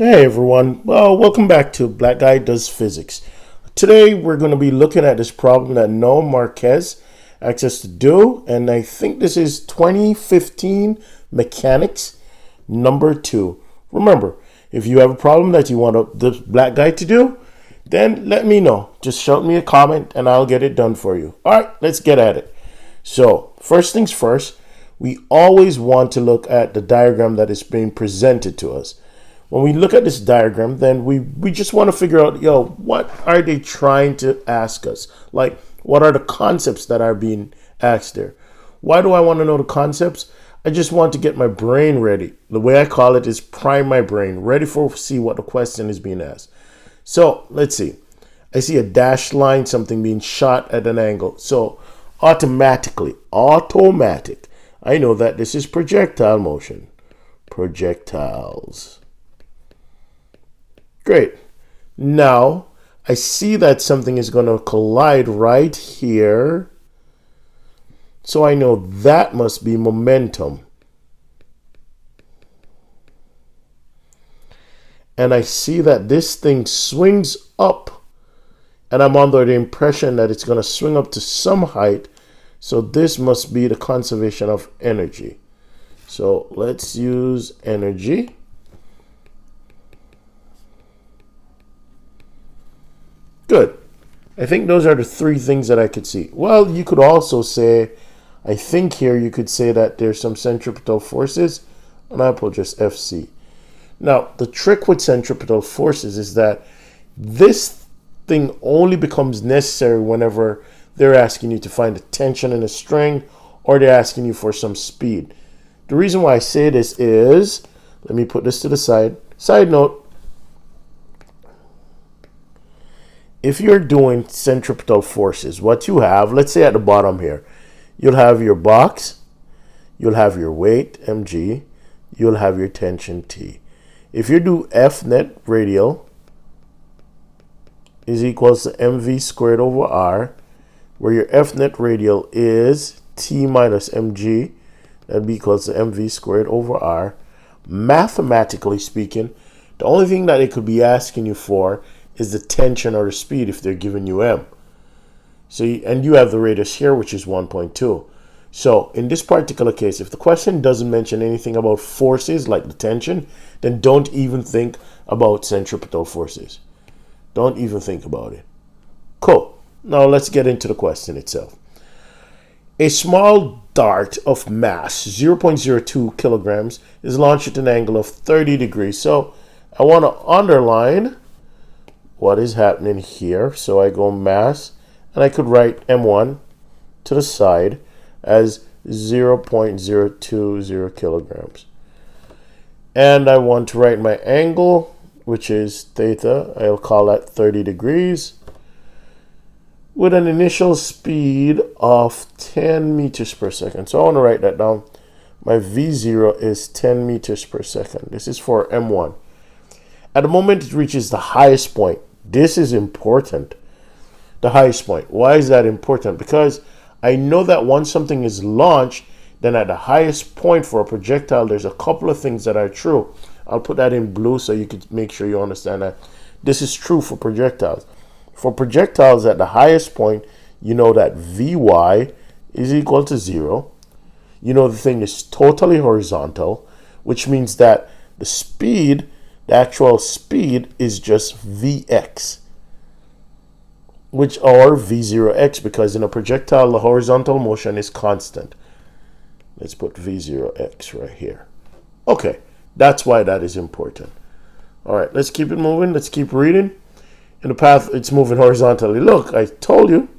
Hey everyone, well, welcome back to Black Guy Does Physics. Today we're going to be looking at this problem that Noah Marquez asked us to do, and I think this is 2015 Mechanics number 2. Remember, if you have a problem that you want the Black Guy to do, then let me know. Just shout me a comment and I'll get it done for you. Alright, let's get at it. So, first things first, we always want to look at the diagram that is being presented to us. When we look at this diagram, then we just want to figure out, what are they trying to ask us? Like, what are the concepts that are being asked there? Why do I want to know the concepts? I just want to get my brain ready. The way I call it is prime my brain, ready for see what the question is being asked. So, let's see. I see a dashed line, something being shot at an angle. So, automatic, I know that this is projectile motion. Projectiles. Great. Now, I see that something is going to collide right here. So I know that must be momentum. And I see that this thing swings up. And I'm under the impression that it's going to swing up to some height. So this must be the conservation of energy. So let's use energy. Good. I think those are the three things that I could see. Well, you could also say, I think here you could say that there's some centripetal forces, and I'll put just FC. Now, the trick with centripetal forces is that this thing only becomes necessary whenever they're asking you to find a tension in a string, or they're asking you for some speed. The reason why I say this is, let me put this to the side. Side note, if you're doing centripetal forces, what you have, let's say at the bottom here, you'll have your box, you'll have your weight, mg, you'll have your tension, T. If you do F net radial is equals to mv squared over r, where your F net radial is T minus mg, that'd be equals to mv squared over r. Mathematically speaking, the only thing that it could be asking you for is the tension or the speed if they're giving you m. So, and you have the radius here, which is 1.2. So in this particular case, if the question doesn't mention anything about forces like the tension, then don't even think about centripetal forces. Don't even think about it. Cool. Now let's get into the question itself. A small dart of mass, 0.02 kilograms, is launched at an angle of 30 degrees. So I want to underline what is happening here. So I go mass, and I could write M1 to the side as 0.020 kilograms. And I want to write my angle, which is theta. I'll call that 30 degrees, with an initial speed of 10 meters per second. So I want to write that down. My V0 is 10 meters per second. This is for M1. At the moment it reaches the highest point. This is important. The highest point. Why is that important? Because I know that once something is launched, then at the highest point for a projectile, there's a couple of things that are true. I'll put that in blue so you can make sure you understand that. This is true for projectiles. For projectiles at the highest point, you know that Vy is equal to 0. You know the thing is totally horizontal, which means that the speed, the actual speed, is just Vx, or V0x, because in a projectile, the horizontal motion is constant. Let's put V0x right here. Okay, that's why that is important. All right, let's keep it moving. Let's keep reading. In the path, it's moving horizontally. Look, I told you.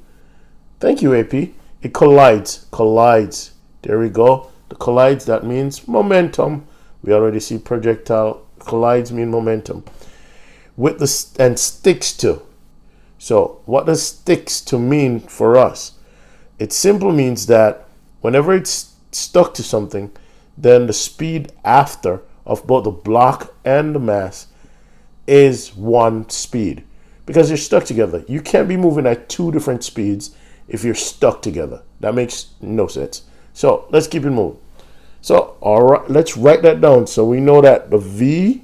Thank you, AP. It collides. Collides. There we go. The collides, that means momentum. We already see projectile. Collides mean momentum. With the and sticks to. So what does sticks to mean for us? It simply means that whenever it's stuck to something, then the speed after of both the block and the mass is one speed, because they're stuck together. You can't be moving at two different speeds if you're stuck together. That makes no sense. So let's keep it moving. So all right, let's write that down so we know that the V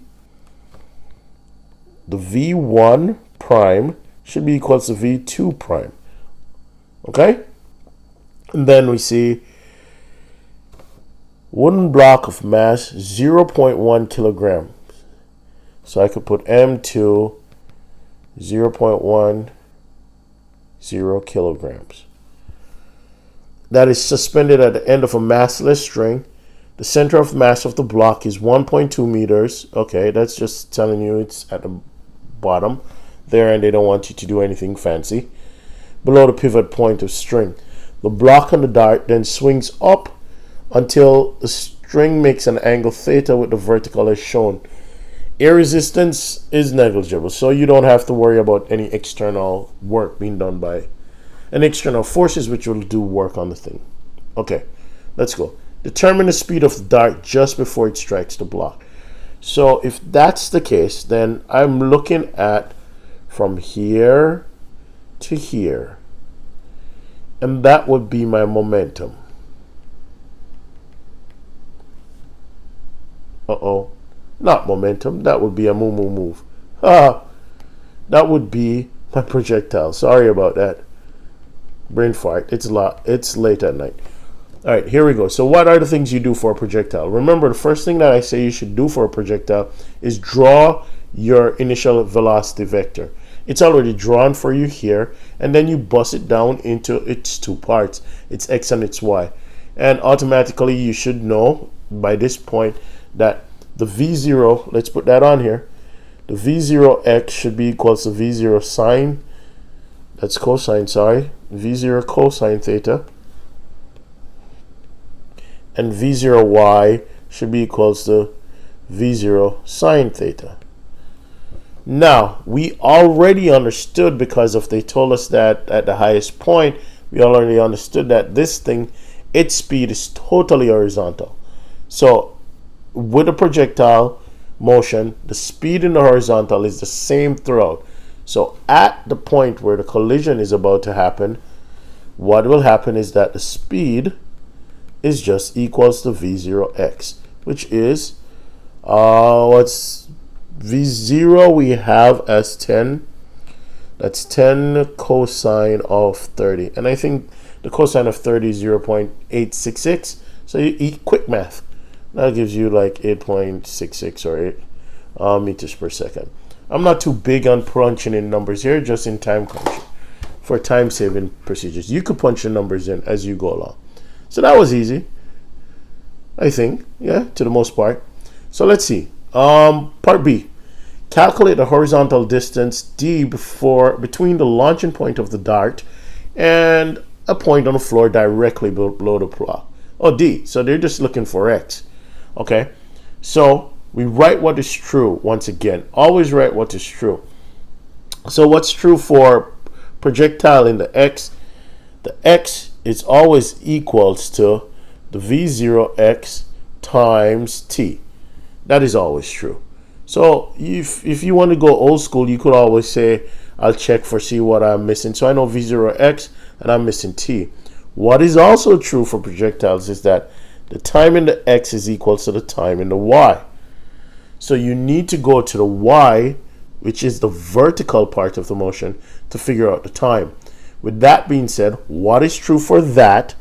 the V1 prime should be equal to V2 prime. Okay? And then we see wooden block of mass 0.1 kilograms. So I could put M2 0.10 kilograms. That is suspended at the end of a massless string. The center of mass of the block is 1.2 meters. Okay, that's just telling you it's at the bottom there, and they don't want you to do anything fancy. Below the pivot point of string. The block on the dart then swings up until the string makes an angle theta with the vertical as shown. Air resistance is negligible, so you don't have to worry about any external work being done by any external forces which will do work on the thing. Okay, let's go. Determine the speed of the dart just before it strikes the block. So if that's the case, then I'm looking at from here to here. And that would be my momentum. Uh-oh. Not momentum. That would be a move. That would be my projectile. Sorry about that. Brain fart. It's late at night. All right, here we go. So what are the things you do for a projectile? Remember, the first thing that I say you should do for a projectile is draw your initial velocity vector. It's already drawn for you here, and then you bust it down into its two parts, its x and its y. And automatically you should know by this point that the V0, let's put that on here, the V0x should be equal to V0 sine, that's cosine, sorry, V0 cosine theta, and V0y should be equals to V0 sine theta. Now, we already understood, because if they told us that at the highest point, we already understood that this thing, its speed is totally horizontal. So with a projectile motion, the speed in the horizontal is the same throughout. So at the point where the collision is about to happen, what will happen is that the speed is just equals to V0x, which is what's V0 we have as 10. That's 10 cosine of 30. And I think the cosine of 30 is 0.866. So you eat quick math. That gives you like 8.66 or 8 meters per second. I'm not too big on punching in numbers here, just in time crunching for time saving procedures. You could punch the numbers in as you go along. So that was easy, I think, yeah, to the most part. So let's see. Part B. Calculate the horizontal distance d between the launching point of the dart and a point on the floor directly below the block. Oh, d. So they're just looking for x. Okay. So we write what is true once again. Always write what is true. So what's true for projectile in the x? The x is always equals to the V0x times t. That is always true. So if you want to go old school, you could always say, I'll check for see what I'm missing. So I know V0x and I'm missing t. What is also true for projectiles is that the time in the x is equal to the time in the y. So you need to go to the y, which is the vertical part of the motion, to figure out the time. With that being said, what is true for that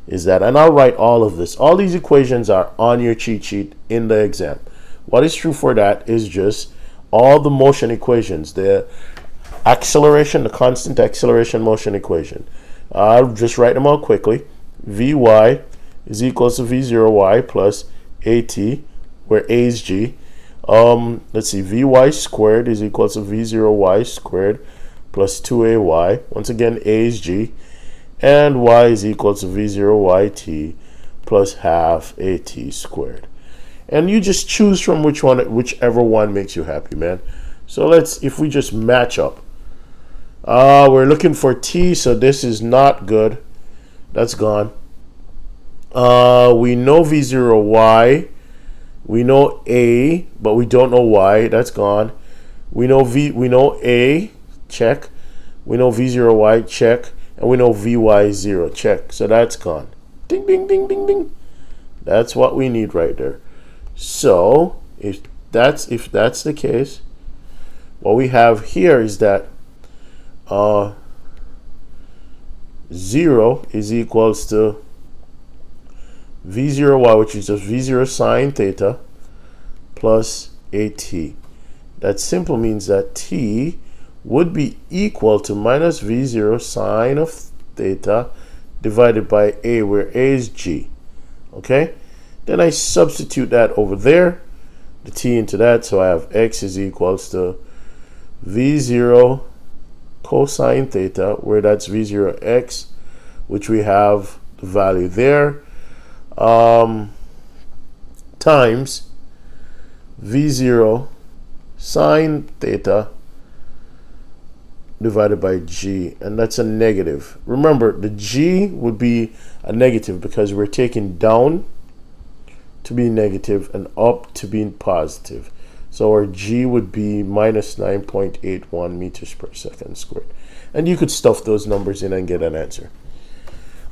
is that, and I'll write all of this. All these equations are on your cheat sheet in the exam. What is true for that is just all the motion equations, the acceleration, the constant acceleration motion equation. I'll just write them out quickly. Vy is equals to V0y plus at, where a is g. Let's see, Vy squared is equal to V0y squared plus 2ay. Once again, a is g. And y is equal to V0yt plus half at squared. And you just choose from whichever one makes you happy, man. So if we just match up. We're looking for t, so this is not good. That's gone. We know V0y. We know a, but we don't know y. That's gone. We know a, check. We know V0y, check. And we know Vy is 0, check. So that's gone. Ding, ding, ding, ding, ding. That's what we need right there. So if that's the case, what we have here is that 0 is equals to v0y, which is just v0 sine theta plus at. That simply means that t would be equal to minus v0 sine of theta divided by a, where a is g. Okay, then I substitute that over there, the t into that, so I have x is equals to v0 cosine theta, where that's v0x, which we have the value there, times v0 sine theta divided by g, and that's a negative. Remember, the g would be a negative because we're taking down to be negative and up to be positive. So our g would be minus 9.81 meters per second squared. And you could stuff those numbers in and get an answer.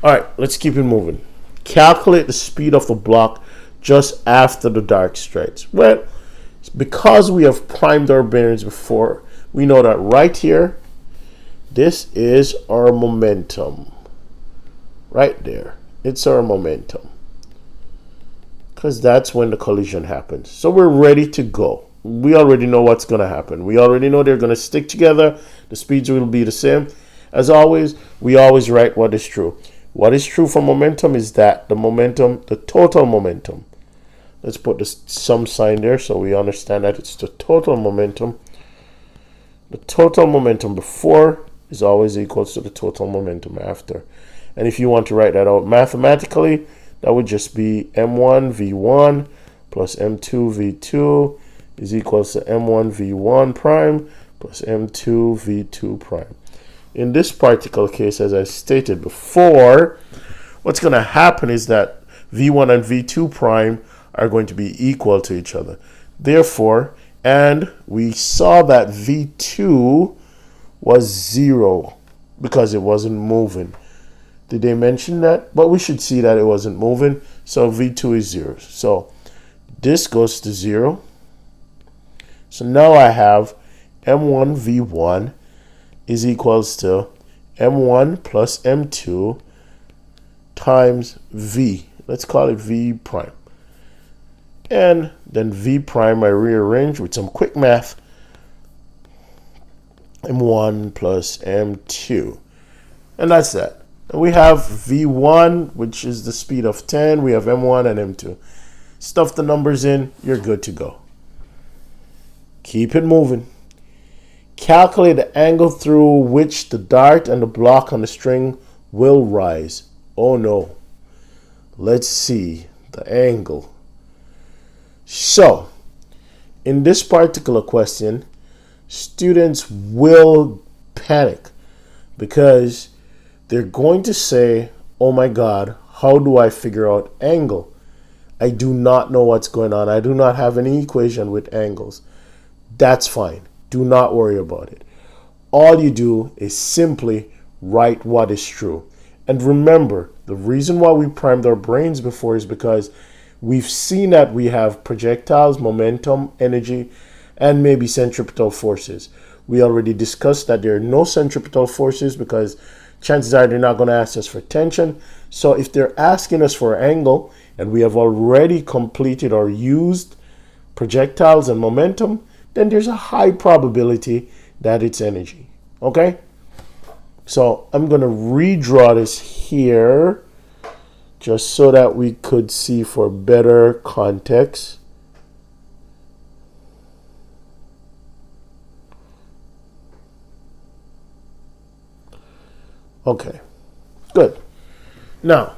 All right, let's keep it moving. Calculate the speed of the block just after the dart strikes. Well, because we have primed our bearings before, we know that right here, this is our momentum. Right there. It's our momentum. Because that's when the collision happens. So we're ready to go. We already know what's going to happen. We already know they're going to stick together. The speeds will be the same. As always, we always write what is true. What is true for momentum is that the momentum, the total momentum. Let's put the sum sign there so we understand that it's the total momentum. The total momentum before is always equals to the total momentum after. And if you want to write that out mathematically, that would just be m1 v1 plus m2 v2 is equals to m1 v1 prime plus m2 v2 prime. In this particular case, as I stated before, what's going to happen is that v1 and v2 prime are going to be equal to each other. Therefore, and we saw that v2 was 0 because it wasn't moving. Did they mention that? But we should see that it wasn't moving. So v2 is 0. So this goes to 0. So now I have m1 v1 is equals to m1 plus m2 times v. Let's call it v prime. And then v prime I rearrange with some quick math. m1 plus m2. And that's that. And we have v1, which is the speed of 10. We have m1 and m2. Stuff the numbers in, you're good to go. Keep it moving. Calculate the angle through which the dart and the block on the string will rise. Oh no. Let's see the angle. So, in this particular question, students will panic because they're going to say, oh my God, how do I figure out angle? I do not know what's going on. I do not have any equation with angles. That's fine. Do not worry about it. All you do is simply write what is true. And remember, the reason why we primed our brains before is because we've seen that we have projectiles, momentum, energy, and maybe centripetal forces. We already discussed that there are no centripetal forces because chances are they're not going to ask us for tension. So if they're asking us for angle and we have already completed or used projectiles and momentum, then there's a high probability that it's energy. Okay? So I'm going to redraw this here just so that we could see for better context. Okay, good. Now,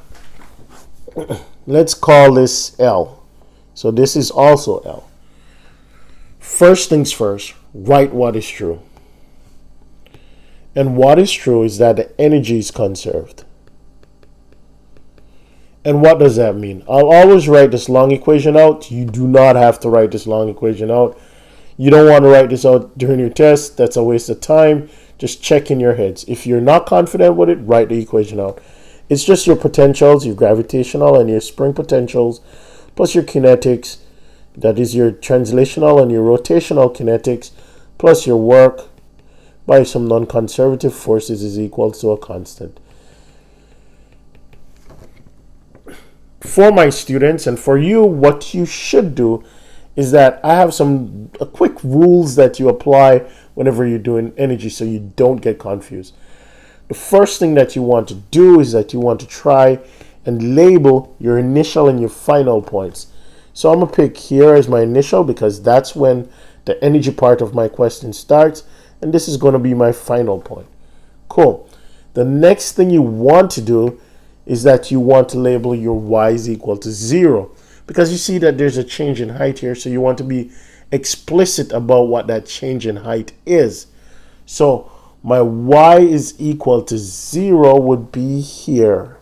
let's call this L. So this is also L. First things first, write what is true. And what is true is that the energy is conserved. And what does that mean? I'll always write this long equation out. You do not have to write this long equation out. You don't want to write this out during your test. That's a waste of time. Just check in your heads. If you're not confident with it, write the equation out. It's just your potentials, your gravitational and your spring potentials, plus your kinetics. That is your translational and your rotational kinetics, plus your work by some non-conservative forces is equal to a constant. For my students and for you, what you should do is that I have some quick rules that you apply whenever you're doing energy so you don't get confused. The first thing that you want to do is that you want to try and label your initial and your final points. So I'm going to pick here as my initial because that's when the energy part of my question starts, and this is going to be my final point. Cool. The next thing you want to do is that you want to label your y is equal to 0 because you see that there's a change in height here, so you want to be explicit about what that change in height is. So my y is equal to 0 would be here.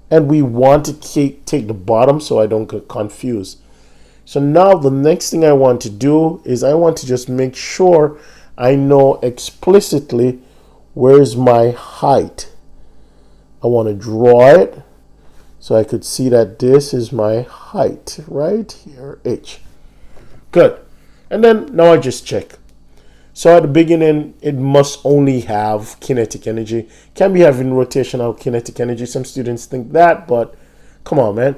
And we want to take the bottom so I don't get confused. So now the next thing I want to do is I want to just make sure I know explicitly where's my height. I want to draw it so I could see that this is my height right here, h. Good. And then now I just check. So at the beginning, it must only have kinetic energy. Can be having rotational kinetic energy. Some students think that, but come on, man.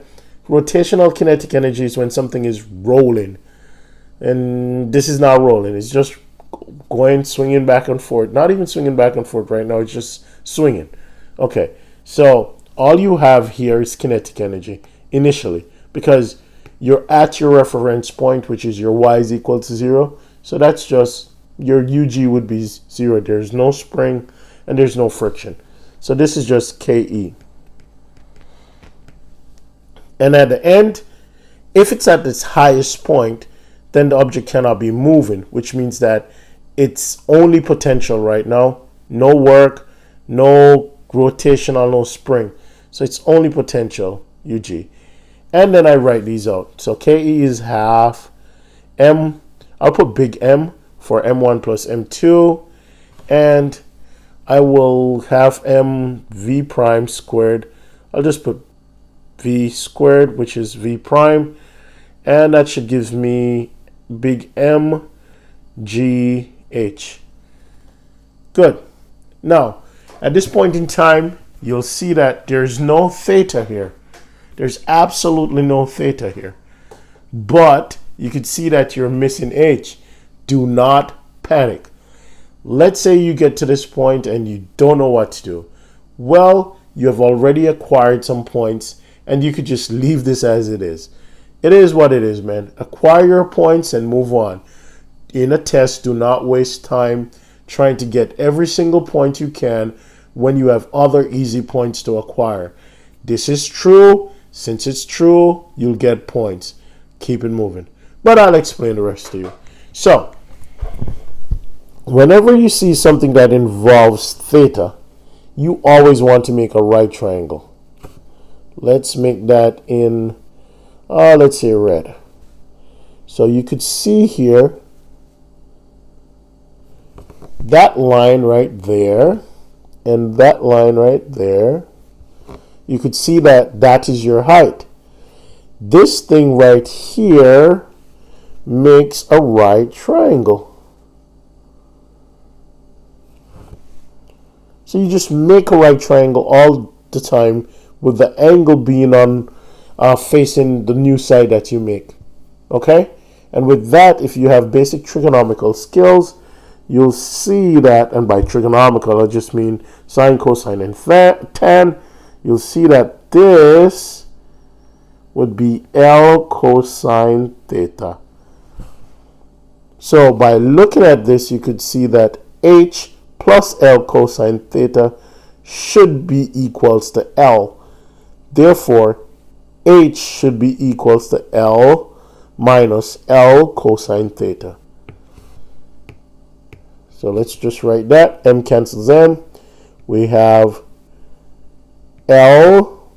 Rotational kinetic energy is when something is rolling. And this is not rolling. It's just going, swinging back and forth. Not even swinging back and forth right now. It's just swinging. Okay, so all you have here is kinetic energy initially because you're at your reference point, which is your y is equal to 0. So that's just your UG would be 0. There's no spring and there's no friction. So this is just KE. And at the end, if it's at its highest point, then the object cannot be moving, which means that it's only potential right now. No work, no rotational, no spring. So it's only potential, UG. And then I write these out. So KE is half M. I'll put big M for M1 plus M2. And I will have M V prime squared. I'll just put V squared, which is V prime. And that should give me big M G H. Good. Now, at this point in time, you'll see that there's no theta here. There's absolutely no theta here. But you can see that you're missing H. Do not panic. Let's say you get to this point and you don't know what to do. Well, you have already acquired some points and you could just leave this as it is. It is what it is, man. Acquire your points and move on. In a test, do not waste time trying to get every single point you can when you have other easy points to acquire. This is true. Since it's true, you'll get points. Keep it moving. But I'll explain the rest to you. So, whenever you see something that involves theta, you always want to make a right triangle. Let's make that in, let's say red. So you could see here, that line right there, and that line right there, you could see that that is your height. This thing right here makes a right triangle. So you just make a right triangle all the time with the angle being on facing the new side that you make. Okay? And with that, if you have basic trigonometrical skills, you'll see that, and by trigonometrical I just mean sine, cosine, and tan, you'll see that this would be L cosine theta. So by looking at this, you could see that H plus L cosine theta should be equals to L. Therefore, H should be equals to L minus L cosine theta. So let's just write that. M cancels M. We have L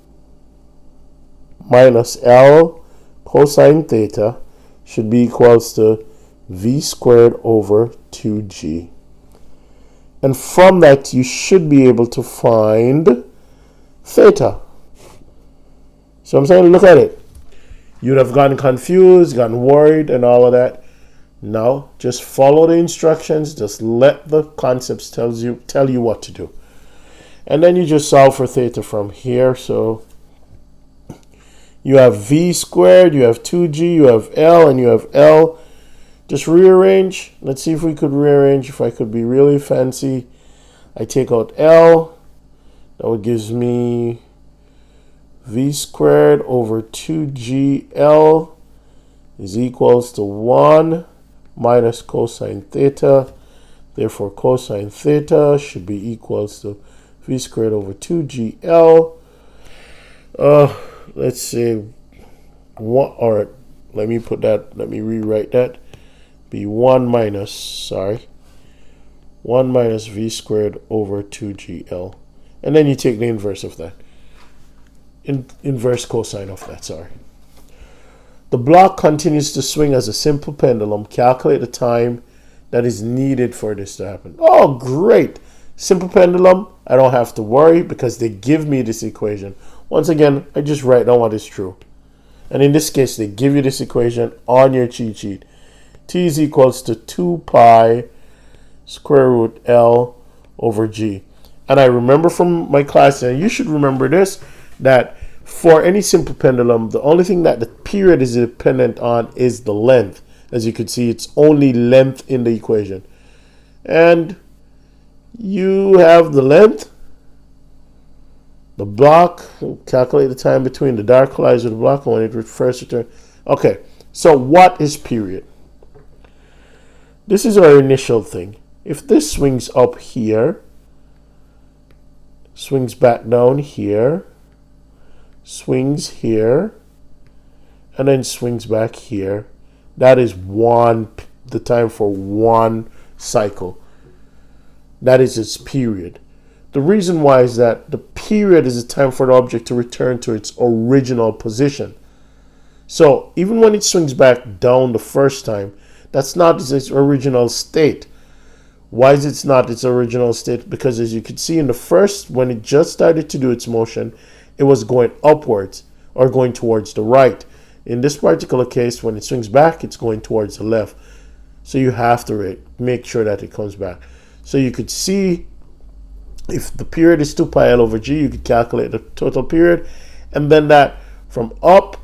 minus L cosine theta should be equals to V squared over 2G. And from that, you should be able to find theta. So I'm saying, look at it. You'd have gotten confused, gotten worried, and all of that. Now, just follow the instructions. Just let the concepts tell you what to do. And then you just solve for theta from here. So you have v squared, you have 2g, you have L, and you have L. Just rearrange. Let's see if we could rearrange. If I could be really fancy, I take out L. That would gives me v squared over 2gl is equals to 1 minus cosine theta. Therefore, cosine theta should be equals to v squared over 2gl. Let's say one, or let me rewrite that. Be 1 minus v squared over 2gl. And then you take the inverse of that. Inverse cosine of that, sorry. The block continues to swing as a simple pendulum. Calculate the time that is needed for this to happen. Oh, great. Simple pendulum, I don't have to worry because they give me this equation. Once again, I just write down what is true. And in this case, they give you this equation on your cheat sheet. T is equals to 2 pi square root L over G. And I remember from my class, and you should remember this, that for any simple pendulum, the only thing that the period is dependent on is the length. As you can see, it's only length in the equation. And you have the length, the block, calculate the time between the dart collides with the block and when it first returns. Okay, so what is period? This is our initial thing. If this swings up here, swings back down here, swings here, and then swings back here, that is the time for one cycle. That is its period. The reason why is that the period is the time for the object to return to its original position. So even when it swings back down the first time, that's not its original state. Why is it not its original state? Because as you can see in the first, when it just started to do its motion, it was going upwards or going towards the right. In this particular case, when it swings back, it's going towards the left. So you have to make sure that it comes back. So you could see if the period is 2 pi L over G, you could calculate the total period. And then that from up,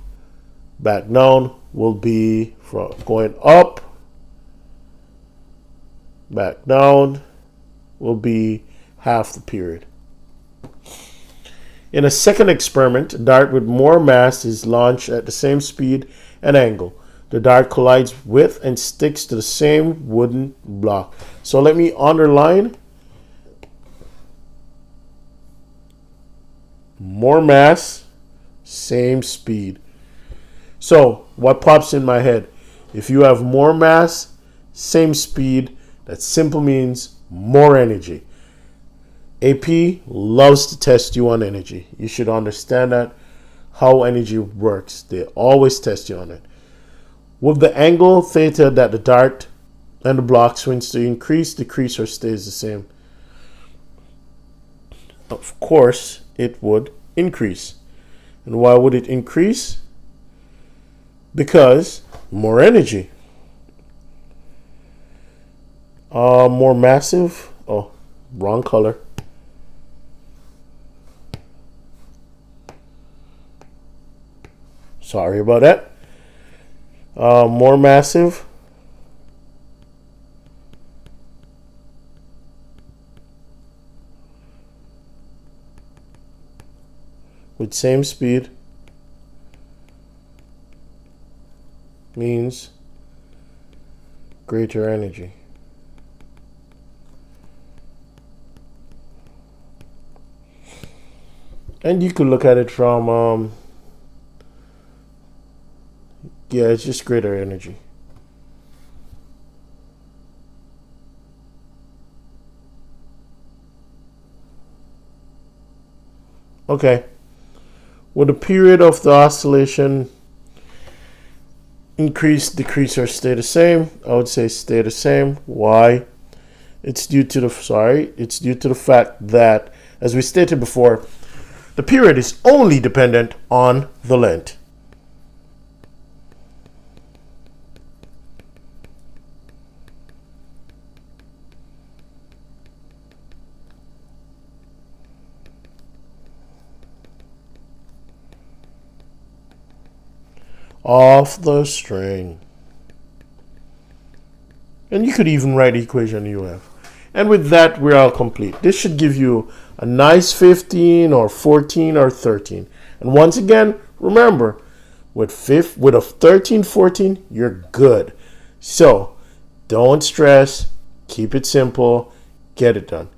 back down will be from going up, back down will be half the period. In a second experiment, a dart with more mass is launched at the same speed and angle. The dart collides with and sticks to the same wooden block. So let me underline more mass, same speed. So what pops in my head? If you have more mass, same speed, that simply means more energy. AP loves to test you on energy. You should understand that, how energy works. They always test you on it. With the angle theta that the dart and the block swings to increase, decrease, or stays the same? Of course, it would increase. And why would it increase? Because more energy. More massive. Oh, wrong color. Sorry about that. More massive. With same speed means greater energy. And you could look at it from, yeah, it's just greater energy. Okay. Would the period of the oscillation increase, decrease, or stay the same? I would say stay the same. Why? It's due to the fact that, as we stated before, the period is only dependent on the length. of the string. And you could even write the equation you have. And with that, we're all complete. This should give you a nice 15 or 14 or 13. And once again, remember, with a 13, 14, you're good. So don't stress. Keep it simple. Get it done.